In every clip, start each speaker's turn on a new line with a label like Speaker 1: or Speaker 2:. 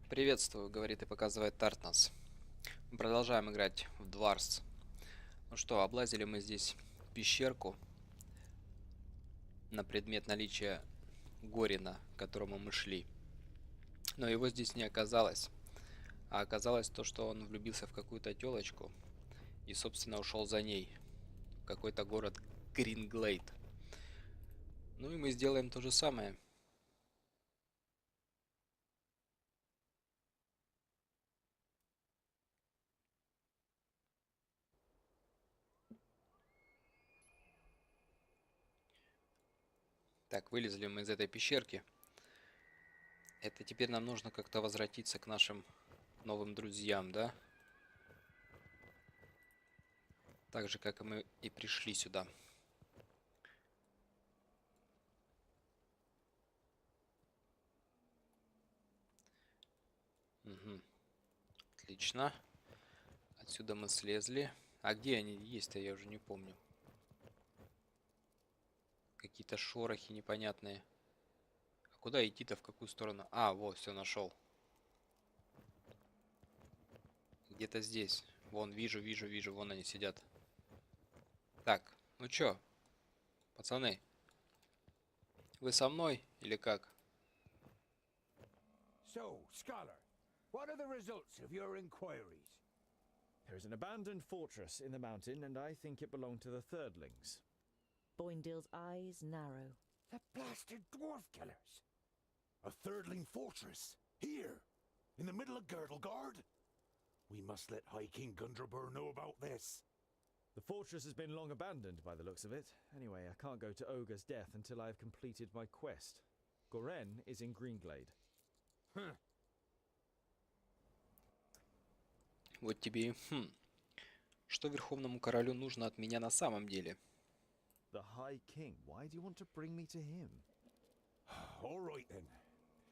Speaker 1: Приветствую, говорит и показывает Тартнас. Мы продолжаем играть в Dwarves. Ну что, облазили мы здесь пещерку на предмет наличия Горина, к которому мы шли. Но его здесь не оказалось. А оказалось то, что он влюбился в какую-то тёлочку и, собственно, ушел за ней в какой-то город Гринглейд. Ну и мы сделаем то же самое. Так, вылезли мы из этой пещерки. Это теперь нам нужно как-то возвратиться к нашим новым друзьям, да? Так же, как и мы и пришли сюда. Угу. Отлично. Отсюда мы слезли. А где они есть-то, я уже не помню. Какие-то шорохи непонятные. А куда идти-то, в какую сторону? А, вот, все нашел. Где-то здесь. Вон, вижу, вон они сидят. Так, ну чё, пацаны? Вы со мной или как?
Speaker 2: So, Scholar, what are the results of your inquiries?
Speaker 3: There is an abandoned fortress in the mountain, and I think it belonged to the Thirdlings.
Speaker 4: Boindale's eyes narrow.
Speaker 2: The blasted dwarf killers! A thirdling fortress? Here? In the middle of Girdlegard? We must let High King Gundrabur know about this.
Speaker 3: The fortress has been long abandoned by the looks of it. Anyway, I can't go to Ogre's death until I have completed my quest. Goren is in Greenglade.
Speaker 2: Huh.
Speaker 1: Вот тебе и Что Верховному Королю нужно от меня на самом деле?
Speaker 3: The High King? Why do you want to bring me to him?
Speaker 2: All right then.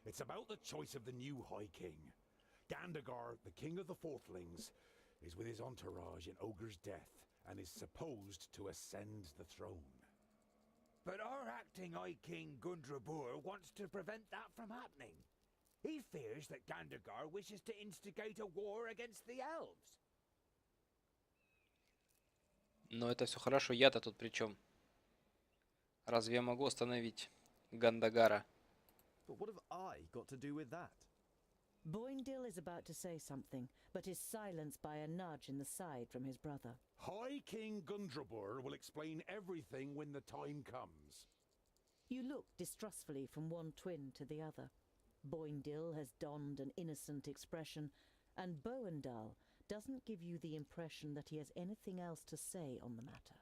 Speaker 2: It's about the choice of the new High King. Gandagar, the king of the Fourthlings, is with his entourage in Ogre's death and is supposed to ascend the throne. But our acting High King Gundrabur wants to prevent that from happening. He fears that Gandagar wishes to instigate a war against the elves.
Speaker 1: Но это все хорошо, я-то тут при чем? Разве я могу остановить Гандагара?
Speaker 3: But what have I got to do with that?
Speaker 4: Boindale is about to say something, but is silenced by a nudge in the side from his brother.
Speaker 2: High King Gundrabur will explain everything when the time comes.
Speaker 4: You look distrustfully from one twin to the other. Boindale has donned an innocent expression, and Boindale doesn't give you the impression that he has anything else to say on the matter.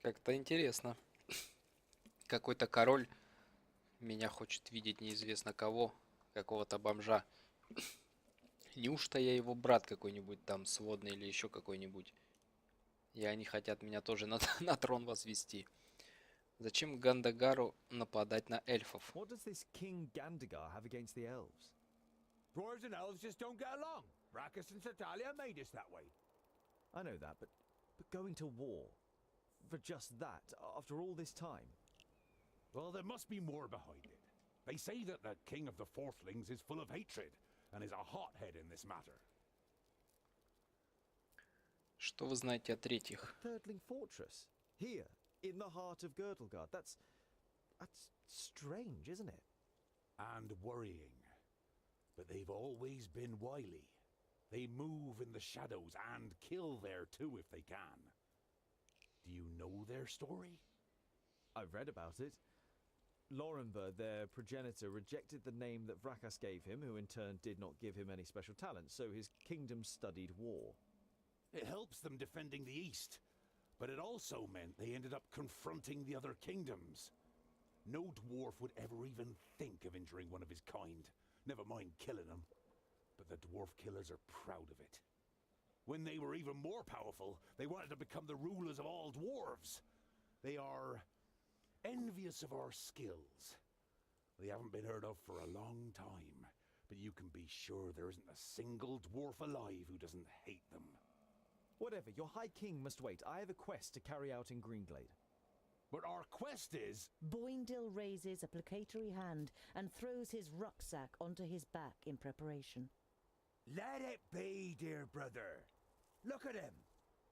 Speaker 1: Как-то интересно. Какой-то король меня хочет видеть неизвестно кого, какого-то бомжа. Неужто я его брат какой-нибудь там, сводный или еще какой-нибудь? И они хотят меня тоже на трон возвести. Зачем Гандагару нападать на эльфов?
Speaker 3: What does this King Gandagar have against the elves?
Speaker 2: Dwarves and elves just don't get along. Brackus and Satalia made us that way.
Speaker 3: I know that, but going to war for just that after all this time?
Speaker 2: Well, there must be more behind it. They say that the king of the Fourthlings is full of hatred and is a hothead in this matter.
Speaker 1: Что вы знаете о третьих?
Speaker 3: Thirdling Fortress? Here, in the heart of Girdlegard. That's strange, isn't it?
Speaker 2: And worrying. But they've always been wily. They move in the shadows and kill there too if they can. Do you know their story?
Speaker 3: I've read about it. Lorenber, their progenitor, rejected the name that Vrakas gave him, who in turn did not give him any special talent, so his kingdom studied war.
Speaker 2: It helps them defending the east, but it also meant they ended up confronting the other kingdoms. No dwarf would ever even think of injuring one of his kind, never mind killing them. But the dwarf killers are proud of it. When they were even more powerful, they wanted to become the rulers of all dwarves. They are envious of our skills. They haven't been heard of for a long time, but you can be sure there isn't a single dwarf alive who doesn't hate them.
Speaker 3: What Whatever, your High King must wait. I have a quest to carry out in Greenglade.
Speaker 2: But our quest is...
Speaker 4: Boindil raises a placatory hand and throws his rucksack onto his back in preparation.
Speaker 5: Let it be, dear brother. Look at him.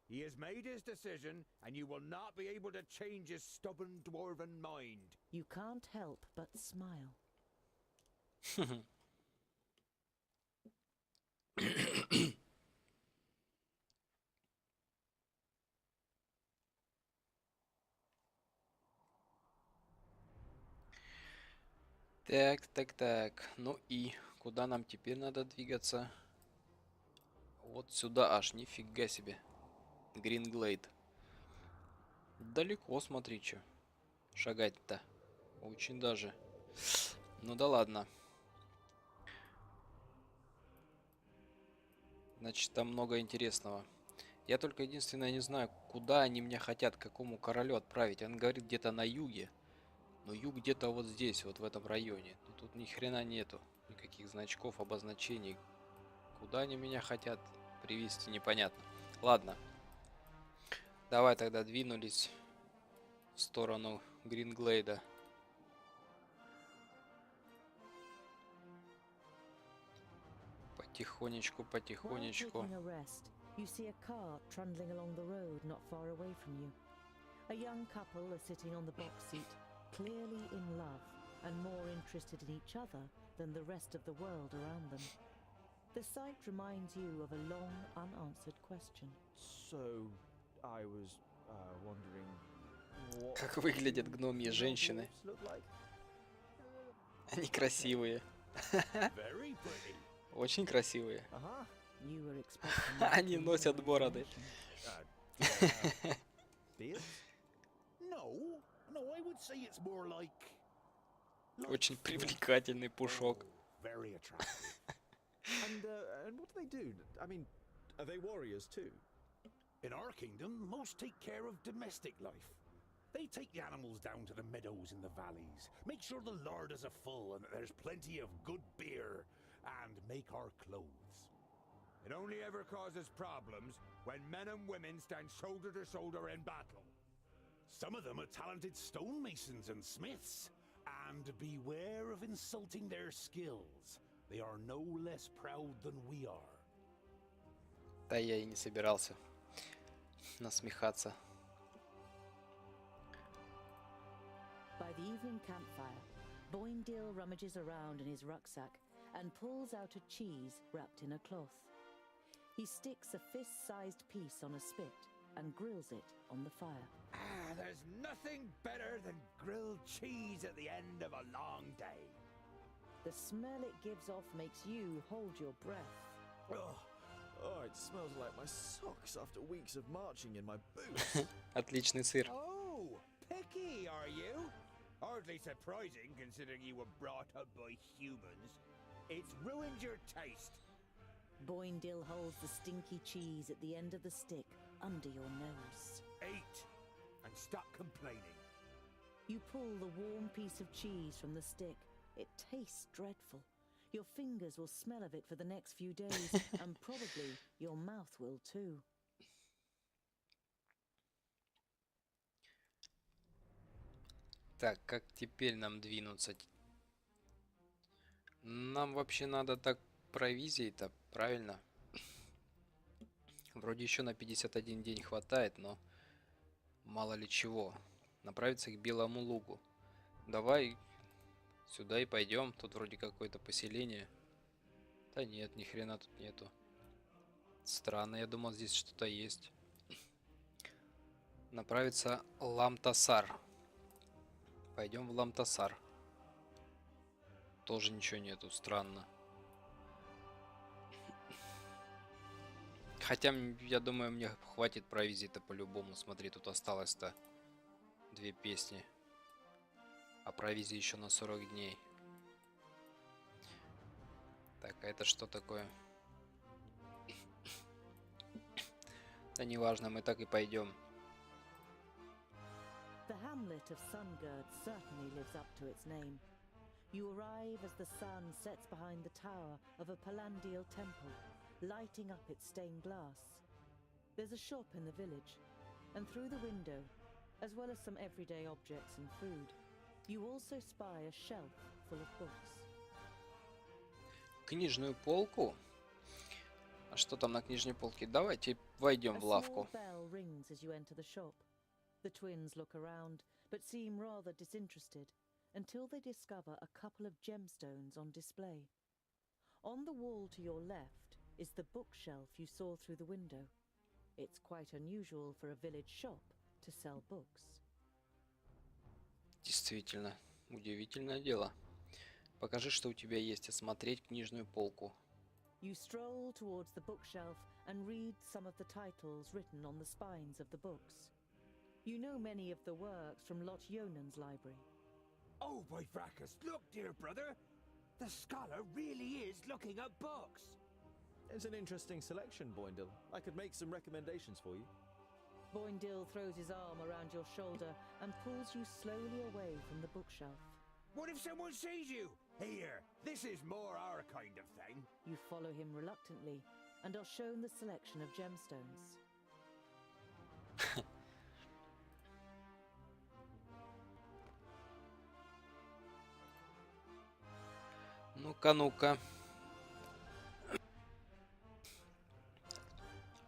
Speaker 5: He has made his decision, and you will not be able to change his stubborn dwarven mind.
Speaker 4: You can't help but smile.
Speaker 1: Так. Ну и куда нам теперь надо двигаться? Вот сюда аж, нифига себе. Гринглейд. Далеко, смотри, чё. Шагать-то. Очень даже. Ну да ладно. Значит, там много интересного. Я только единственное не знаю, куда они меня хотят, к какому королю отправить. Он говорит где-то на юге. Но юг где-то вот здесь, вот в этом районе. Но тут ни хрена нету. Никаких значков, обозначений. Куда они меня хотят привезти, непонятно. Ладно. Давай тогда двинулись в сторону Гринглейда. Потихонечку.
Speaker 4: While taking a rest, you see a car trundling along the road not far away from you. A young couple are sitting on the box seat, clearly in love and more interested in each other than the rest of the world around them. The sight reminds you of a long unanswered question.
Speaker 3: So, I was wondering what
Speaker 1: Как выглядят гномьи женщины.
Speaker 3: dwarves look like?
Speaker 1: Они красивые.
Speaker 2: Very pretty.
Speaker 1: Очень красивые.
Speaker 3: Uh-huh.
Speaker 4: You were expecting much
Speaker 1: Они
Speaker 4: more
Speaker 1: носят бороды.
Speaker 3: Beards?
Speaker 2: No, I would say it's more like
Speaker 1: Очень привлекательный пушок.
Speaker 2: very attractive.
Speaker 3: And what do they do? I mean, are they warriors too?
Speaker 2: In our kingdom, most take care of domestic life. They take the animals down to the meadows in the valleys, make sure the larders are full and that there's plenty of good beer, and make our clothes.
Speaker 5: It only ever causes problems when men and women stand shoulder to shoulder in battle.
Speaker 2: Some of them are talented stonemasons and smiths, and beware of insulting their skills. They are no less proud than we are.
Speaker 1: Да я и не собирался насмехаться.
Speaker 4: By the evening campfire, Boindil rummages around in his rucksack and pulls out a cheese wrapped in a cloth. He sticks a fist-sized piece on a spit and grills it on the fire.
Speaker 5: Ah, there's nothing better than grilled cheese at the end of a long day.
Speaker 4: The smell it gives off makes you hold your breath.
Speaker 3: Oh, it smells like my socks after weeks of marching in my boots.
Speaker 1: Отличный сыр.
Speaker 5: Oh, picky, are you? Hardly surprising considering you were brought up by humans. It's ruined your taste.
Speaker 4: Boindil holds the stinky cheese at the end of the stick under your nose.
Speaker 5: Eat and stop complaining.
Speaker 4: You pull the warm piece of cheese from the stick. It tastes dreadful. Your fingers will smell of it for the next few days, and probably your mouth will too.
Speaker 1: Так, как теперь нам двинуться? Нам вообще надо так провизии-то, правильно? Вроде еще на 51 день хватает, но мало ли чего. Направиться к Белому лугу. Давай сюда и пойдем. Тут вроде какое-то поселение. Да нет, ни хрена тут нету. Странно, я думал, здесь что-то есть. Направиться Ламтасар. Пойдем в Ламтасар. Тоже ничего нету, странно. Хотя, я думаю, мне хватит провизии-то по-любому. Смотри, тут осталось-то 2 песни. А провизии еще на 40 дней. Так, а это что такое? Да неважно, мы так и пойдем.
Speaker 4: The hamlet of Sungird certainly lives up to its name. You arrive as the sun sets behind the tower of a Palandial temple, lighting up its stained glass. There's a shop in the village, and through the window, as well as some everyday objects and food, you also spy a shelf full of books.
Speaker 1: Книжную полку? А что там на книжной полке? Давайте войдем
Speaker 4: A
Speaker 1: в
Speaker 4: small
Speaker 1: лавку.
Speaker 4: bell rings as you enter the shop. The twins look around, but seem rather disinterested, until they discover a couple of gemstones on display. On the wall to your left is the bookshelf you saw through the window. It's quite unusual for a village shop to sell books.
Speaker 1: Действительно, удивительное дело. Покажи, что у тебя есть, осмотреть книжную полку.
Speaker 4: You stroll towards the bookshelf and read some of the titles written on the spines of the books. You know many of the works from Lot Yonan's library.
Speaker 5: Oh, by Vracus, look, dear brother! The scholar really is looking at books!
Speaker 3: It's an interesting selection, Boindle. I could make some recommendations for you.
Speaker 4: Boindle throws his arm around your shoulder and pulls you slowly away from the bookshelf.
Speaker 5: What if someone sees you? Here, this is more our kind of thing.
Speaker 4: You follow him reluctantly and are shown the selection of gemstones.
Speaker 1: Ну-ка, ну-ка.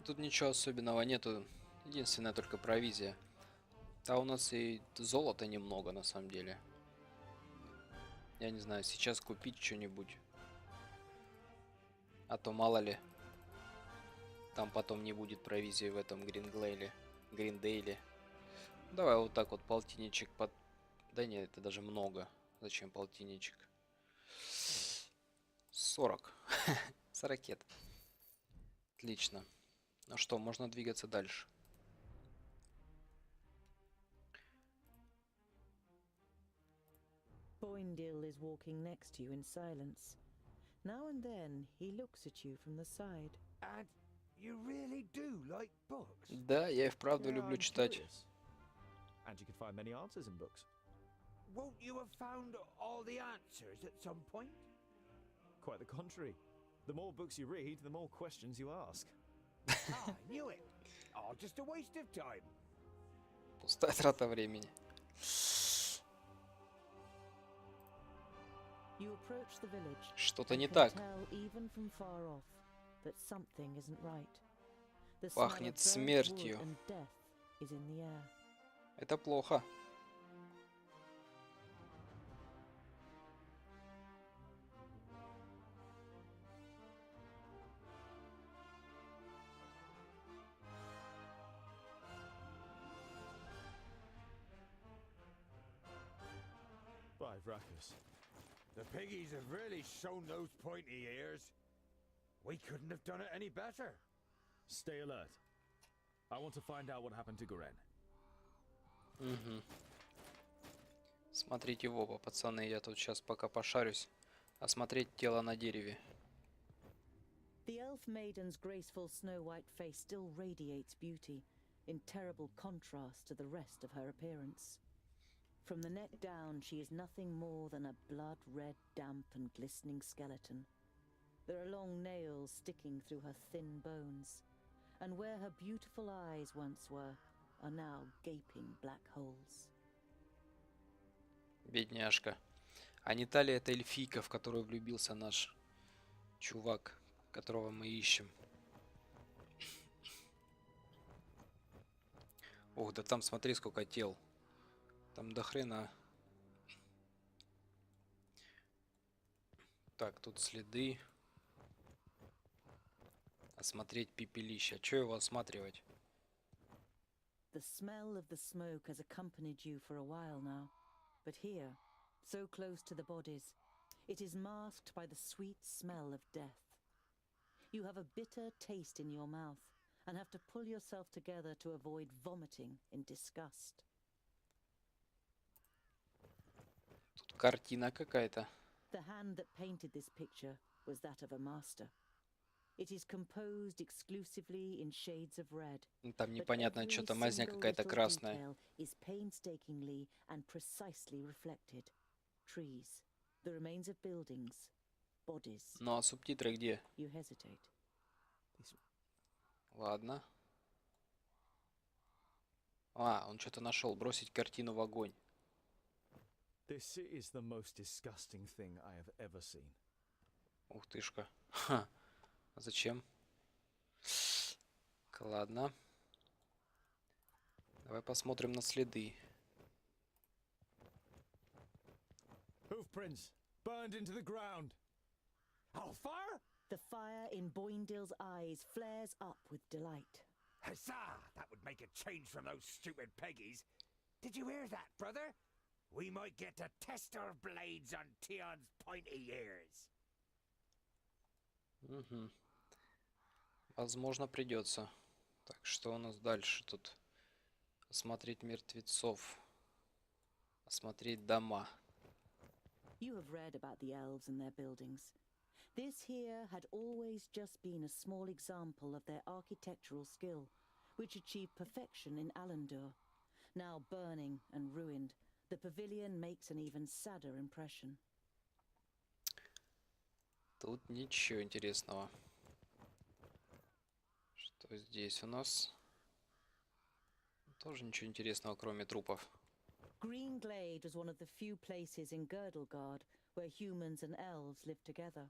Speaker 1: Тут ничего особенного нету. Единственное только провизия. А у нас и золота немного на самом деле. Я не знаю, сейчас купить что-нибудь. А то мало ли. Там потом не будет провизии в этом Гриндейле. Давай вот так вот полтинничек под... Да нет, это даже много. Зачем полтинничек? 40. 40. Отлично. Ну что, можно двигаться дальше.
Speaker 4: Boindle is walking next to you in silence. Now and then he looks at you from the side.
Speaker 5: And you really do like books?
Speaker 1: Да, я и вправду
Speaker 3: Yeah,
Speaker 1: люблю
Speaker 3: I'm
Speaker 1: читать.
Speaker 3: curious. And you can find many answers in books.
Speaker 5: Won't you have found all the answers at some point?
Speaker 3: Quite the contrary. The more books you read, the more questions you ask.
Speaker 5: Ah, I knew it. Oh, just a waste of time.
Speaker 1: Пустая трата времени.
Speaker 4: You approach the village.
Speaker 1: Что-то
Speaker 4: and
Speaker 1: не
Speaker 4: can
Speaker 1: так.
Speaker 4: tell even from far off that something isn't right. The smell of
Speaker 1: Пахнет
Speaker 4: burnt
Speaker 1: смертью.
Speaker 4: wood and death is in the air.
Speaker 1: Это плохо.
Speaker 3: By Vracus.
Speaker 5: The piggies have really shown those pointy ears. We couldn't have done it any better.
Speaker 3: Stay alert. I want to find out what happened to Garen.
Speaker 1: Угу. Смотрите в оба, пацаны. Я тут сейчас пока пошарюсь. Осмотреть тело на дереве.
Speaker 4: The elf maiden's graceful snow-white face still radiates beauty, in terrible contrast to the rest of her appearance. From the neck down, she is nothing more than a blood-red, damp and glistening skeleton. There are long nails sticking through her thin bones, and where her beautiful eyes once were, are now gaping black holes.
Speaker 1: Бедняжка. А не та ли это эльфийка, в которую влюбился наш чувак, которого мы ищем? Ух, да там смотри, сколько тел. Там до хрена. Так, тут следы. Осмотреть пепелище. А чё его осматривать?
Speaker 4: The smell of the smoke has accompanied you for a while now, but here, so close to the bodies, it is masked by the sweet smell of death. You have a bitter taste in your mouth and have to pull yourself together to avoid vomiting in disgust.
Speaker 1: Тут картина какая-то.
Speaker 4: The hand that painted this picture was that of a master. It is composed exclusively in shades of red.
Speaker 1: Там
Speaker 4: but
Speaker 1: непонятно,
Speaker 4: every
Speaker 1: что-то мазня
Speaker 4: single
Speaker 1: какая-то
Speaker 4: little
Speaker 1: красная.
Speaker 4: detail is painstakingly and precisely reflected. Trees, the remains of buildings, bodies.
Speaker 1: Ну а субтитры где?
Speaker 4: You hesitate.
Speaker 1: Ладно. А, он что-то нашел. Бросить картину в огонь.
Speaker 3: This is the most disgusting thing I have ever seen.
Speaker 1: Ух тышка. Ха. А зачем? Ладно. Давай посмотрим на следы.
Speaker 3: Hoofprints burned into the ground.
Speaker 5: Alfar?
Speaker 4: The fire in Boindill's eyes flares up with delight.
Speaker 5: Huzzah! That would make a change from those stupid Peggies. Did you hear that, brother? We might get to test our blades on Tion's pointy ears.
Speaker 1: Угу. Возможно, придется. Так, что у нас дальше тут? Осмотреть мертвецов. Осмотреть дома.
Speaker 4: You have read about the elves and their buildings. This here had always just been a small example of their architectural skill, which achieved perfection in Alandur. Now burning and ruined, the pavilion makes an even sadder impression.
Speaker 1: Тут ничего интересного. Что здесь у нас? Тоже ничего интересного, кроме трупов.
Speaker 4: Green Glade was one of the few places in Girdlegard where humans and elves live together.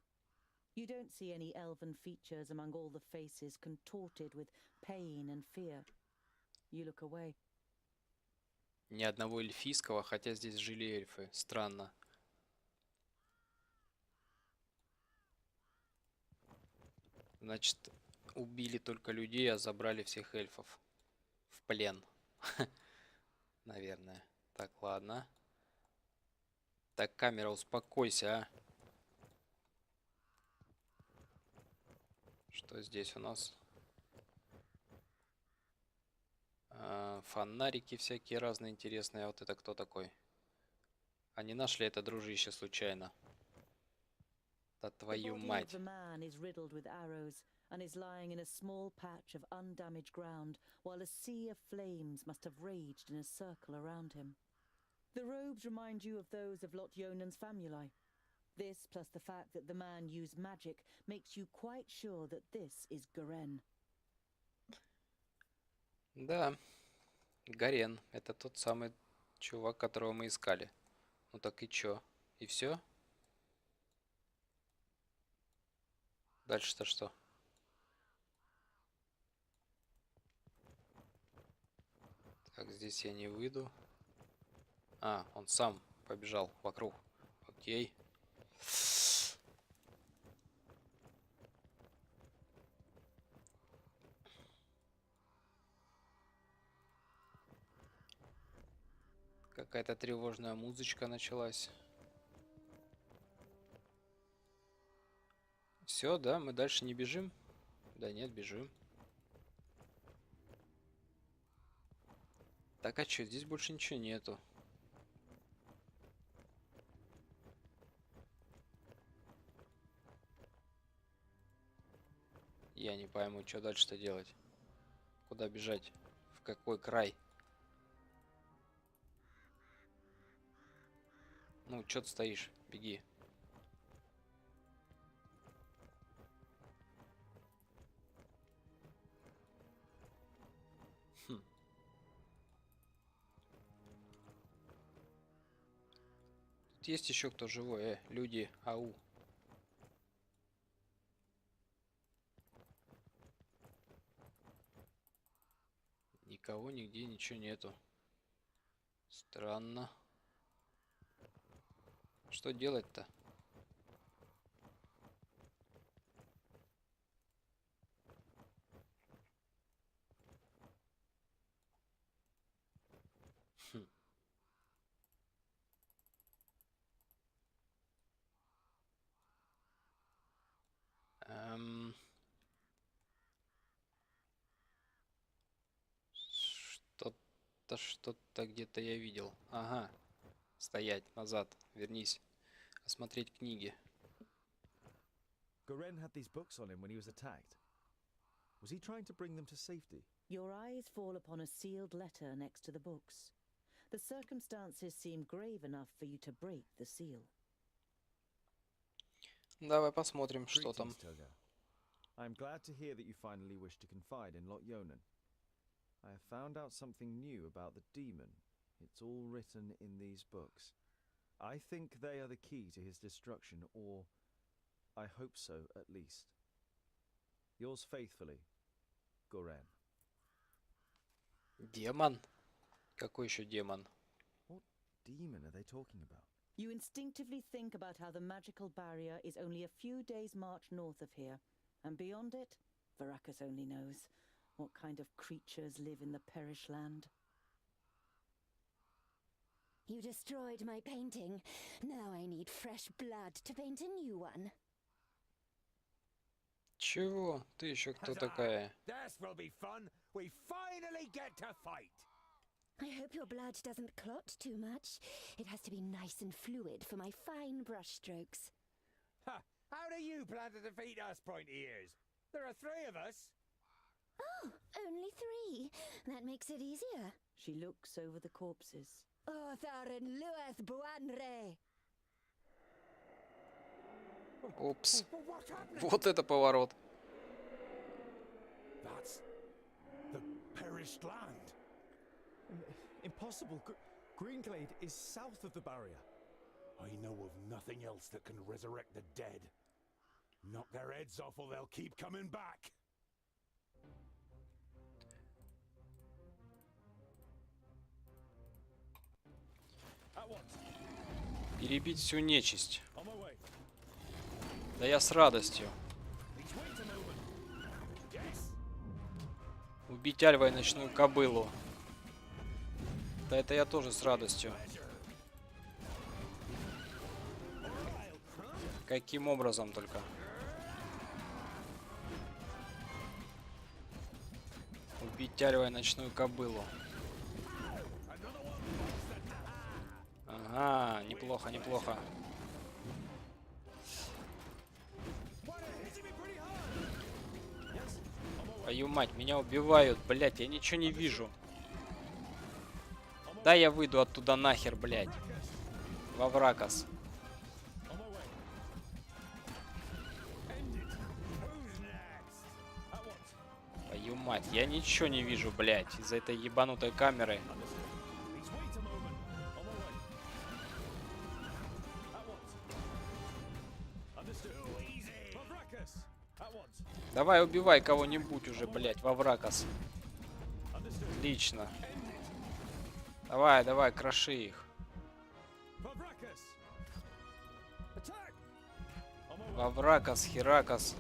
Speaker 4: You don't see any elven features among all the faces contorted with pain and fear. You look away.
Speaker 1: Ни одного эльфийского, хотя здесь жили эльфы. Странно. Значит, убили только людей, а забрали всех эльфов в плен. Наверное. Так, ладно. Так, камера, успокойся, а. Что здесь у нас? Фонарики всякие разные интересные. А вот это кто такой? А не нашли это, дружище, случайно? Да твою мать.
Speaker 4: The man is riddled with arrows and is lying in a small patch of undamaged ground while a sea of flames must have raged in a circle around him. The robes remind you of those of Lot Yonan's famuli. This, plus the fact that the man used magic, makes you quite sure that this is Garen.
Speaker 1: Да, Гарен. Это тот самый чувак, которого мы искали. Ну так и чё? И все? Дальше-то что? Так, здесь я не выйду. А, он сам побежал вокруг. Окей. Какая-то тревожная музычка началась. Все, да, мы дальше не бежим? Да нет, бежим. Так, а что, здесь больше ничего нету. Я не пойму, что дальше-то делать. Куда бежать? В какой край? Ну, что ты стоишь? Беги. Хм. Тут есть еще кто живой? Люди, ау. Никого, нигде, ничего нету. Странно. Что делать-то? Хм. Что-то где-то я видел. Ага. Стоять, назад, вернись. Осмотреть книги.
Speaker 3: Garen had these books on him when he was attacked. Was he trying to bring them to safety?
Speaker 4: Your eyes fall upon a sealed letter next to the books. The circumstances seem grave enough for you to break the seal.
Speaker 1: Давай посмотрим, что там.
Speaker 3: Greetings, Toga. I am glad to hear that you finally wish to confide in Lot Yonan. I have found out something new about the demon. It's all written in these books. I think they are the key to his destruction, or I hope so, at least. Yours faithfully, Goren.
Speaker 1: Демон? Какой еще демон?
Speaker 3: What demon are they talking about?
Speaker 4: You instinctively think about how the magical barrier is only a few days' march north of here, and beyond it, Varakas only knows what kind of creatures live in the Perish Land.
Speaker 6: You destroyed my painting. Now I need fresh blood to paint a new one.
Speaker 1: Чего? Ты еще кто такая?
Speaker 5: This will be fun. We finally get to fight.
Speaker 6: I hope your blood doesn't clot too much. It has to be nice and fluid for my fine brushstrokes.
Speaker 5: Ha! How do you plan to defeat us, pointy ears? There are 3 of us.
Speaker 6: Oh, only 3. That makes it easier.
Speaker 4: She looks over the corpses.
Speaker 6: Otharin lueth buanre.
Speaker 1: Упс.
Speaker 5: What's happening?
Speaker 1: Вот это поворот.
Speaker 2: That's the perished land.
Speaker 3: Impossible. Greenglade is south of the barrier.
Speaker 2: I know of nothing else that can resurrect the dead. Knock their heads off or they'll keep coming back.
Speaker 1: Перебить всю нечисть.
Speaker 3: On my way.
Speaker 1: Да я с радостью. Убить альва и ночную кобылу. Да это я тоже с радостью. Каким образом только? Убить альва и ночную кобылу. Ага, неплохо, неплохо. Твою мать, меня убивают, блядь, я ничего не вижу. Да я выйду оттуда нахер, блядь. Во Вракас. Твою мать, я ничего не вижу, блядь, из-за этой ебанутой камеры. Давай убивай кого-нибудь уже, блядь, во Вракас. Отлично. Давай, давай, кроши их. Во Вракас, Херакас.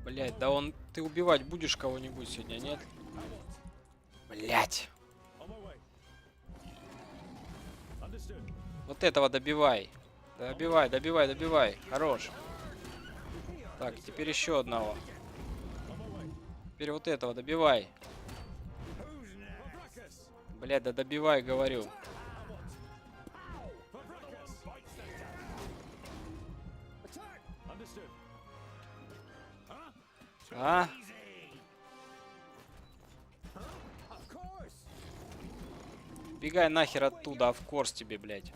Speaker 1: Блядь, да он... Ты убивать будешь кого-нибудь сегодня, нет? Блядь. Вот этого добивай. Добивай, добивай, добивай. Хорош. Так, теперь еще одного. Теперь вот этого добивай. Блядь, да добивай, говорю. А? Бегай нахер оттуда, а в курс тебе, блядь.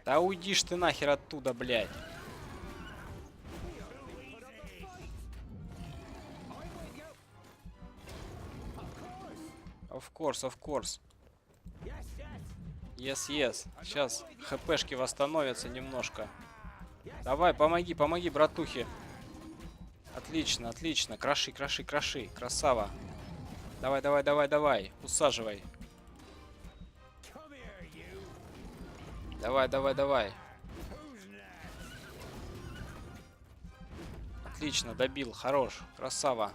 Speaker 1: Да уйдишь ты нахер оттуда, блядь. Of course, of course. Yes, yes. Сейчас хпшки восстановятся немножко. Давай, помоги, помоги, братухи. Отлично, отлично. Кроши, кроши, кроши. Красава. Давай, давай, давай, давай. Усаживай. Давай, давай, давай. Отлично, добил. Хорош. Красава.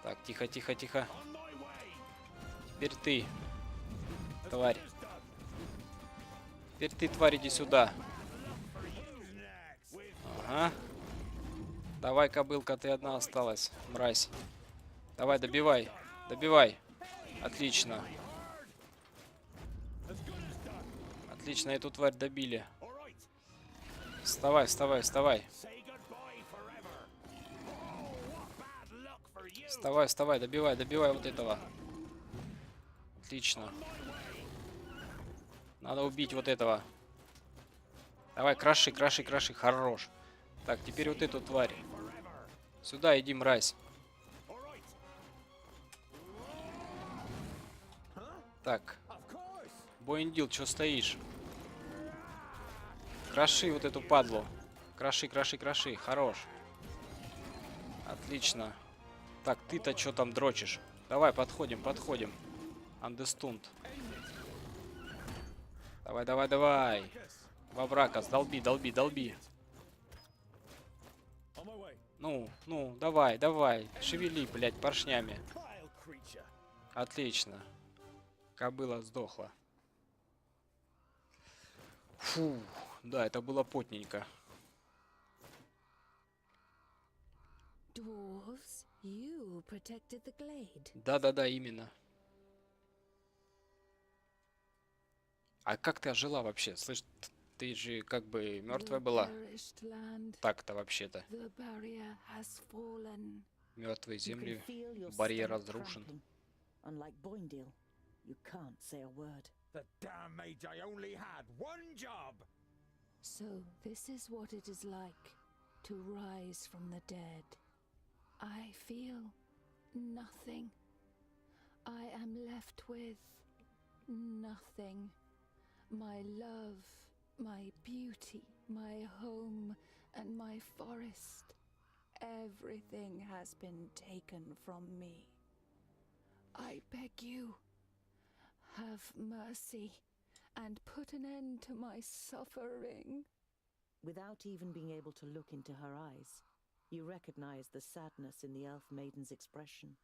Speaker 1: Так, тихо, тихо, тихо. Теперь ты, тварь. Теперь ты, тварь, иди сюда. Ага. Давай, кобылка, ты одна осталась, мразь. Давай, добивай. Добивай. Отлично. Отлично, эту тварь добили. Вставай, вставай, вставай. Вставай, вставай, добивай, добивай вот этого. Отлично. Надо убить вот этого. Давай, кроши, кроши, кроши. Хорош. Так, теперь вот эту тварь. Сюда иди, мразь. Так. Боиндил, что стоишь? Кроши вот эту падлу. Кроши, кроши, кроши. Хорош. Отлично. Так, ты-то что там дрочишь? Давай, подходим, подходим. Андестунд. Давай, давай, давай. Во врага, долби, долби, долби. Ну, давай, давай. Шевели, блядь, поршнями. Отлично. Кобыла сдохла. Фу, да, это было потненько.
Speaker 6: Dwarves, you protected the glade.
Speaker 1: Да-да-да, именно. А как ты ожила вообще? Слышь, ты же как бы мертвая была. Так-то вообще-то. Мертвые земли, барьер разрушен.
Speaker 4: Unlike Boindil, you can't say a word.
Speaker 5: The damn Magi only had one job!
Speaker 6: So this is what it is like to rise from the dead. I feel nothing. I am left with nothing. My love, my beauty, my home, and my forest. Everything has been taken from me. I beg you, have mercy and put an end to my suffering.
Speaker 4: Without even being able to look into her eyes, you recognize the sadness in the elf maiden's expression.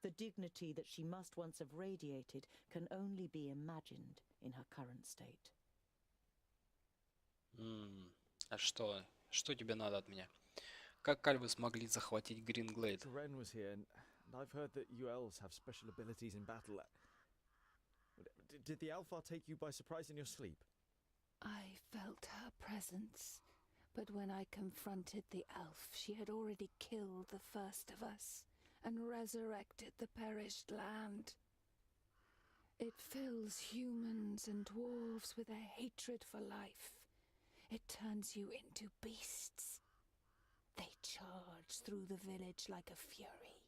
Speaker 4: The dignity that she must once have radiated can only be imagined in her current state.
Speaker 1: А что? Что тебе надо от меня? Как альвы смогли захватить Гринглейд?
Speaker 3: Garen was here, and I've heard that you elves have special abilities in battle. Did the Alpha take you by surprise in your sleep?
Speaker 6: I felt her presence, but when I confronted the elf, she had already killed the first of us and resurrected the perished land. It fills humans and dwarves with a hatred for life. It turns you into beasts. They charge through the village like a fury,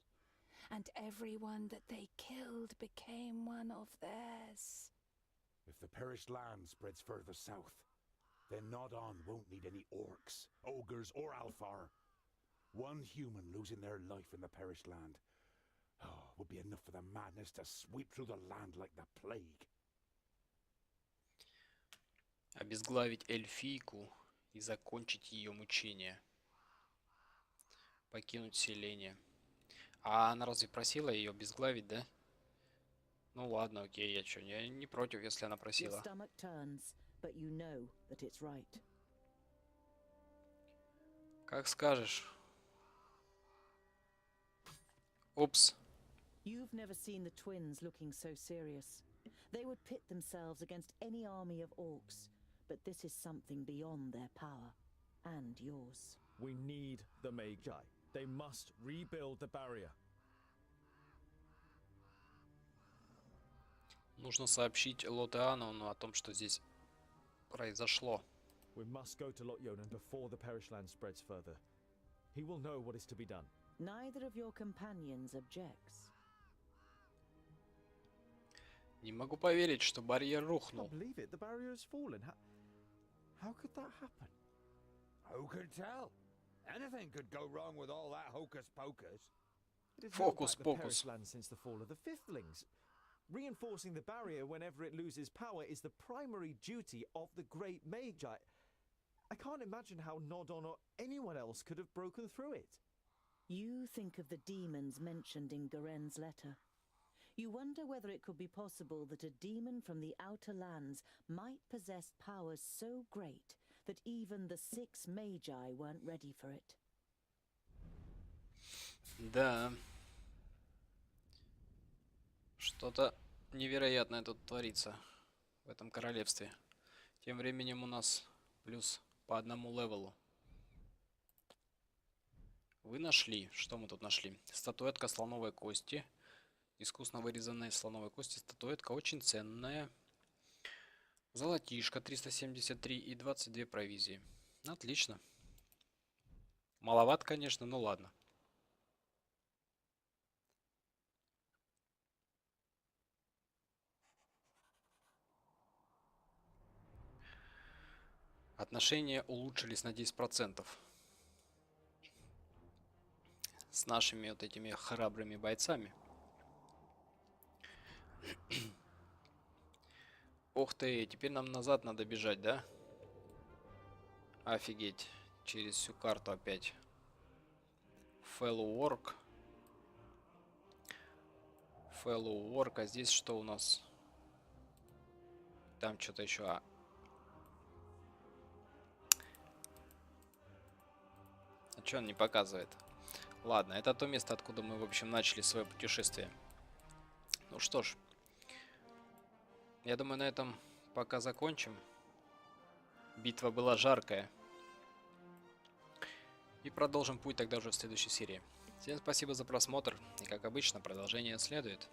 Speaker 6: and everyone that they killed became one of theirs.
Speaker 2: If the perished land spreads further south, then Nodon won't need any orcs, ogres, or alfar. One human losing their life in the perished land would be enough for the madness to sweep through the land like the plague.
Speaker 1: Обезглавить эльфийку и закончить ее мучения. Покинуть селение. А она разве просила ее обезглавить, да? Ну ладно, окей, я что, я не против, если она просила. Как скажешь. Упс.
Speaker 4: You've never seen the twins looking so serious. They would pit themselves against any army of orcs, but this is something beyond their power and yours.
Speaker 3: We need the Magi. They must rebuild the barrier.
Speaker 1: Нужно сообщить Лотеану о том, что здесь произошло.
Speaker 3: We must go to Lotyonan before the Perish Land spreads further. He will know what is to be done.
Speaker 4: Neither of your companions objects.
Speaker 1: Не могу поверить, что барьер рухнул.
Speaker 3: I can't believe it. The barrier has fallen. How could that happen?
Speaker 5: Who could tell? Anything could go wrong with all that hocus pocus.
Speaker 3: It has held
Speaker 1: Focus
Speaker 3: back the
Speaker 1: pocus.
Speaker 3: Perish Land since the fall of the Fifthlings. Reinforcing the barrier whenever it loses power is the primary duty of the great Magi. I can't imagine how Nodon or anyone else could have broken through it.
Speaker 4: You think of the demons mentioned in Garen's letter. You wonder whether it could be possible that a demon from the outer lands might possess powers so great that even the 6 Magi weren't ready for it.
Speaker 1: Да. Что-то невероятное тут творится в этом королевстве. Тем временем у нас плюс по одному левелу. Вы нашли. Что мы тут нашли? Статуэтка слоновой кости. Искусно вырезанная из слоновой кости статуэтка. Очень ценная. Золотишко 373 и 22 провизии. Отлично. Маловато, конечно, но ладно. Отношения улучшились на 10%. С нашими вот этими храбрыми бойцами. Ух ты, теперь нам назад надо бежать, да? Офигеть. Через всю карту опять. Fellow Work. Fellow Work. А здесь что у нас? Там что-то еще. А что он не показывает? Ладно, это то место, откуда мы, в общем, начали свое путешествие. Ну что ж. Я думаю, на этом пока закончим. Битва была жаркая. И продолжим путь тогда уже в следующей серии. Всем спасибо за просмотр. И как обычно, продолжение следует.